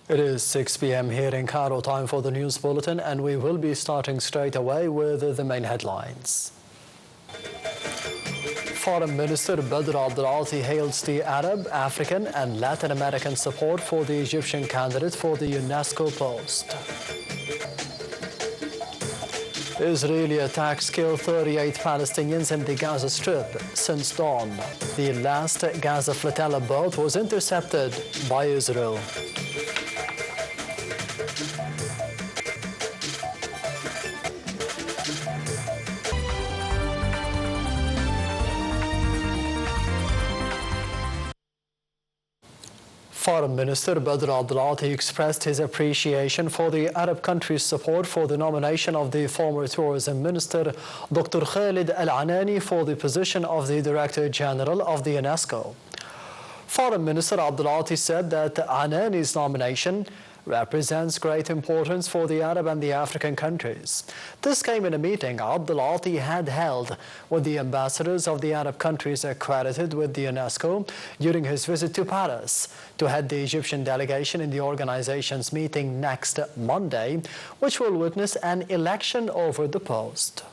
It is 6 p.m. here in Cairo, time for the news bulletin, and we will be starting straight away with the main headlines. Foreign Minister Badr Abdulati hails the Arab, African and Latin American support for the Egyptian candidate for the UNESCO post. Israeli attacks kill 38 Palestinians in the Gaza Strip since dawn. The last Gaza flotilla boat was intercepted by Israel. Foreign Minister Badr Abdulati expressed his appreciation for the Arab countries' support for the nomination of the former Tourism Minister Dr. Khalid Al-Anani for the position of the Director General of the UNESCO. Foreign Minister Abdulati said that Anani's nomination represents great importance for the Arab and the African countries. This came in a meeting Abdulati had held with the ambassadors of the Arab countries accredited with the UNESCO during his visit to Paris to head the Egyptian delegation in the organization's meeting next Monday, which will witness an election over the post.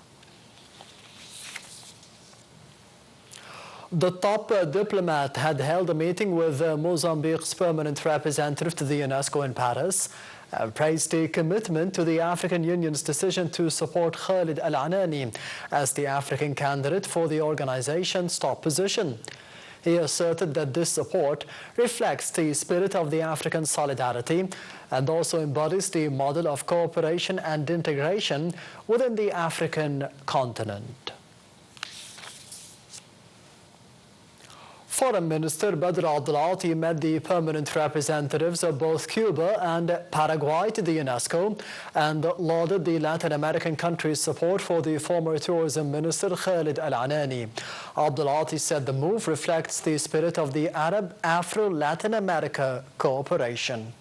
The top diplomat had held a meeting with Mozambique's permanent representative to the UNESCO in Paris and praised the commitment to the African Union's decision to support Khalid Al-Anani as the African candidate for the organization's top position. He asserted that this support reflects the spirit of the African solidarity and also embodies the model of cooperation and integration within the African continent. Foreign Minister Badr Abdulati met the permanent representatives of both Cuba and Paraguay to the UNESCO and lauded the Latin American countries' support for the former Tourism Minister Khalid Al-Anani. Abdulati said the move reflects the spirit of the Arab-Afro-Latin America cooperation.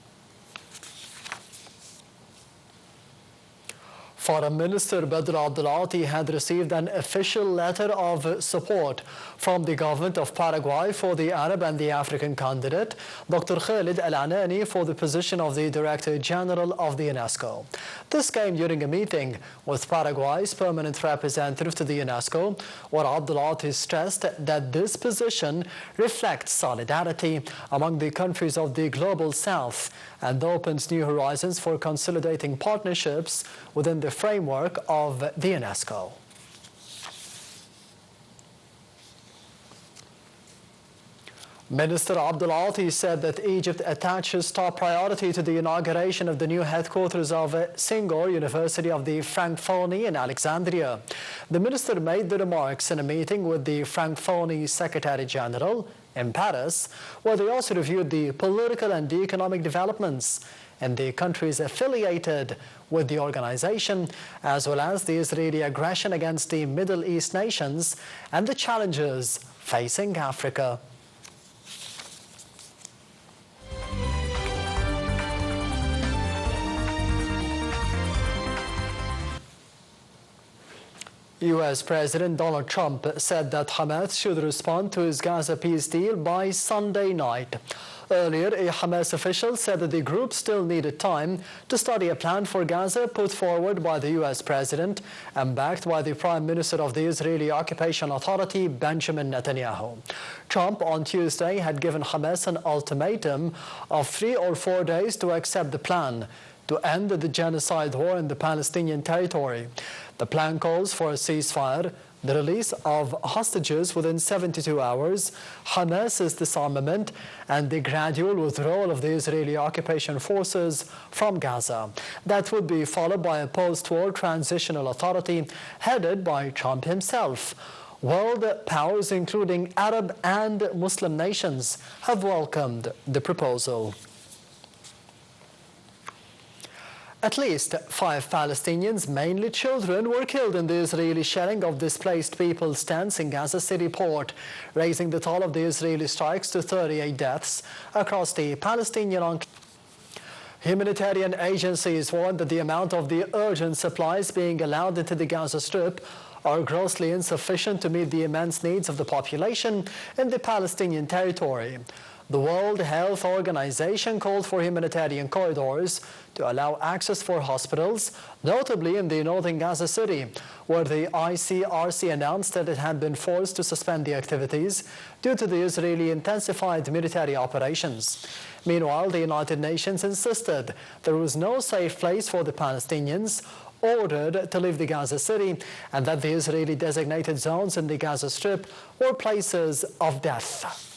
Foreign Minister Badr Abdulati had received an official letter of support from the government of Paraguay for the Arab and the African candidate, Dr. Khalid Al-Anani, for the position of the Director General of the UNESCO. This came during a meeting with Paraguay's permanent representative to the UNESCO, where Abdulati stressed that this position reflects solidarity among the countries of the Global South and opens new horizons for consolidating partnerships within the framework of the UNESCO. Minister Abdulati said that Egypt attaches top priority to the inauguration of the new headquarters of Senghor University of the Francophonie in Alexandria. The minister made the remarks in a meeting with the Francophonie Secretary General in Paris, where they also reviewed the political and economic developments in the countries affiliated with the organization, as well as the Israeli aggression against the Middle East nations and the challenges facing Africa. U.S. President Donald Trump said that Hamas should respond to his Gaza peace deal by Sunday night. Earlier, a Hamas official said that the group still needed time to study a plan for Gaza put forward by the U.S. President and backed by the Prime Minister of the Israeli Occupation Authority, Benjamin Netanyahu. Trump on Tuesday had given Hamas an ultimatum of 3 or 4 days to accept the plan to end the genocide war in the Palestinian territory. The plan calls for a ceasefire, the release of hostages within 72 hours, Hamas's disarmament, and the gradual withdrawal of the Israeli occupation forces from Gaza. That would be followed by a post-war transitional authority headed by Trump himself. World powers, including Arab and Muslim nations, have welcomed the proposal. At least 5 Palestinians, mainly children, were killed in the Israeli shelling of displaced people's tents in Gaza City port, raising the toll of the Israeli strikes to 38 deaths across the Palestinian enclave. Humanitarian agencies warned that the amount of the urgent supplies being allowed into the Gaza Strip are grossly insufficient to meet the immense needs of the population in the Palestinian territory. The World Health Organization called for humanitarian corridors to allow access for hospitals, notably in the northern Gaza City, where the ICRC announced that it had been forced to suspend the activities due to the Israeli intensified military operations. Meanwhile, the United Nations insisted there was no safe place for the Palestinians ordered to leave the Gaza City and that the Israeli designated zones in the Gaza Strip were places of death.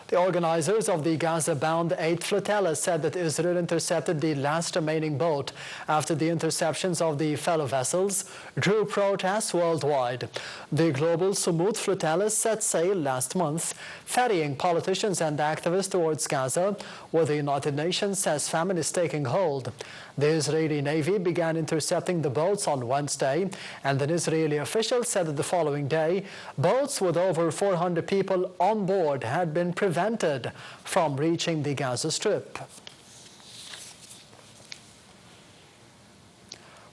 The organizers of the Gaza-bound 8th flotilla said that Israel intercepted the last remaining boat after the interceptions of the fellow vessels drew protests worldwide. The global Sumud flotilla set sail last month, ferrying politicians and activists towards Gaza, where the United Nations says famine is taking hold. The Israeli Navy began intercepting the boats on Wednesday, and an Israeli official said that the following day, boats with over 400 people on board had been prevented from reaching the Gaza Strip.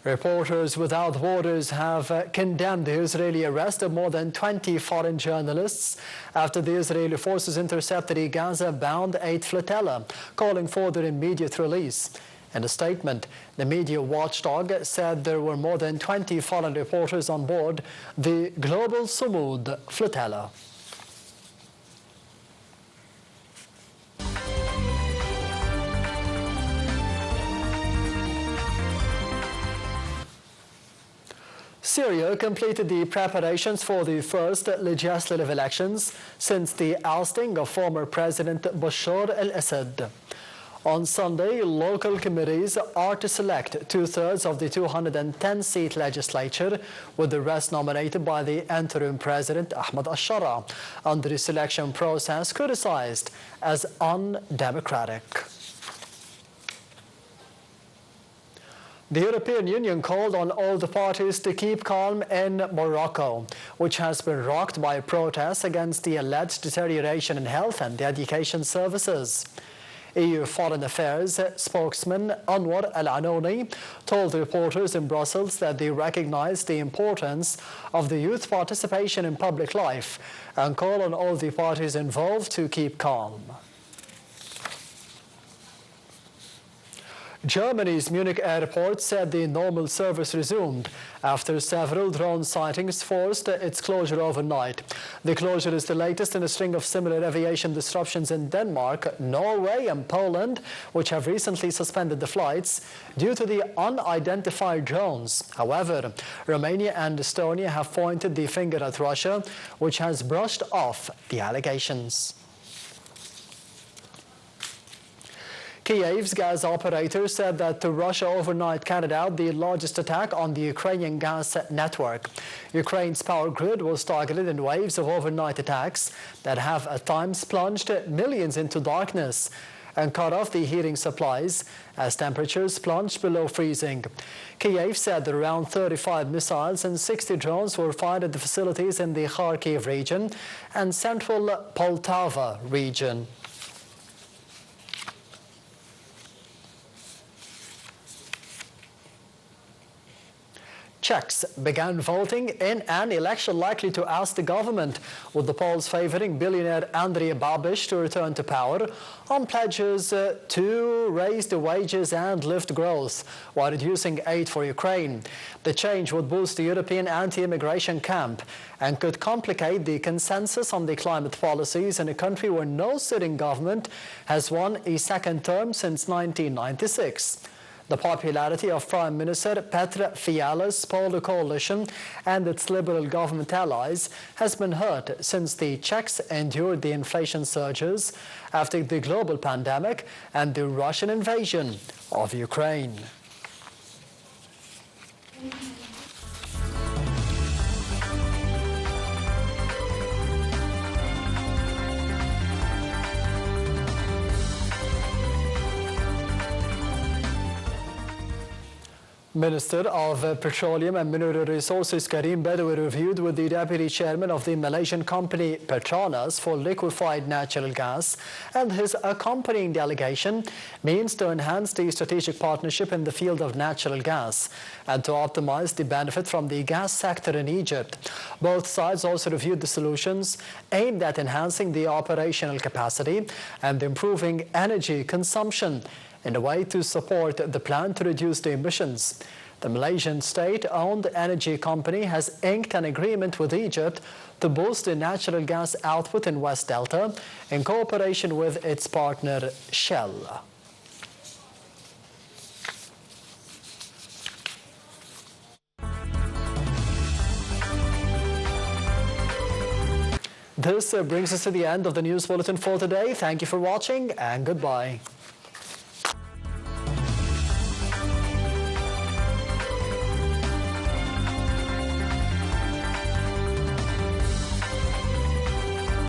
Reporters Without Borders have condemned the Israeli arrest of more than 20 foreign journalists after the Israeli forces intercepted the Gaza-bound 8th flotilla, calling for their immediate release. In a statement, the media watchdog said there were more than 20 foreign reporters on board the global Sumud flotilla. Syria completed the preparations for the first legislative elections since the ousting of former President Bashar al-Assad. On Sunday, local committees are to select two-thirds of the 210-seat legislature, with the rest nominated by the interim president Ahmed al-Shara, under the selection process criticized as undemocratic. The European Union called on all the parties to keep calm in Morocco, which has been rocked by protests against the alleged deterioration in health and education services. EU Foreign Affairs spokesman Anwar Al-Anouni told reporters in Brussels that they recognize the importance of the youth participation in public life and call on all the parties involved to keep calm. Germany's Munich airport said the normal service resumed after several drone sightings forced its closure overnight. The closure is the latest in a string of similar aviation disruptions in Denmark, Norway and Poland, which have recently suspended the flights due to the unidentified drones. However, Romania and Estonia have pointed the finger at Russia, which has brushed off the allegations. Kiev's gas operator said that Russia overnight carried out the largest attack on the Ukrainian gas network. Ukraine's power grid was targeted in waves of overnight attacks that have at times plunged millions into darkness and cut off the heating supplies as temperatures plunged below freezing. Kiev said that around 35 missiles and 60 drones were fired at the facilities in the Kharkiv region and central Poltava region. Czechs began voting in an election likely to oust the government, with the polls favoring billionaire Andrej Babiš to return to power on pledges to raise the wages and lift growth while reducing aid for Ukraine. The change would boost the European anti-immigration camp and could complicate the consensus on the climate policies in a country where no sitting government has won a second term since 1996. The popularity of Prime Minister Petr Fiala's Polar coalition and its liberal government allies has been hurt since the Czechs endured the inflation surges after the global pandemic and the Russian invasion of Ukraine. Minister of Petroleum and Mineral Resources Karim Badawi reviewed with the Deputy Chairman of the Malaysian company Petronas for liquefied natural gas and his accompanying delegation means to enhance the strategic partnership in the field of natural gas and to optimize the benefit from the gas sector in Egypt. Both sides also reviewed the solutions aimed at enhancing the operational capacity and improving energy consumption in a way to support the plan to reduce the emissions. The Malaysian state-owned energy company has inked an agreement with Egypt to boost the natural gas output in West Delta in cooperation with its partner Shell. This brings us to the end of the news bulletin for today. Thank you for watching and goodbye.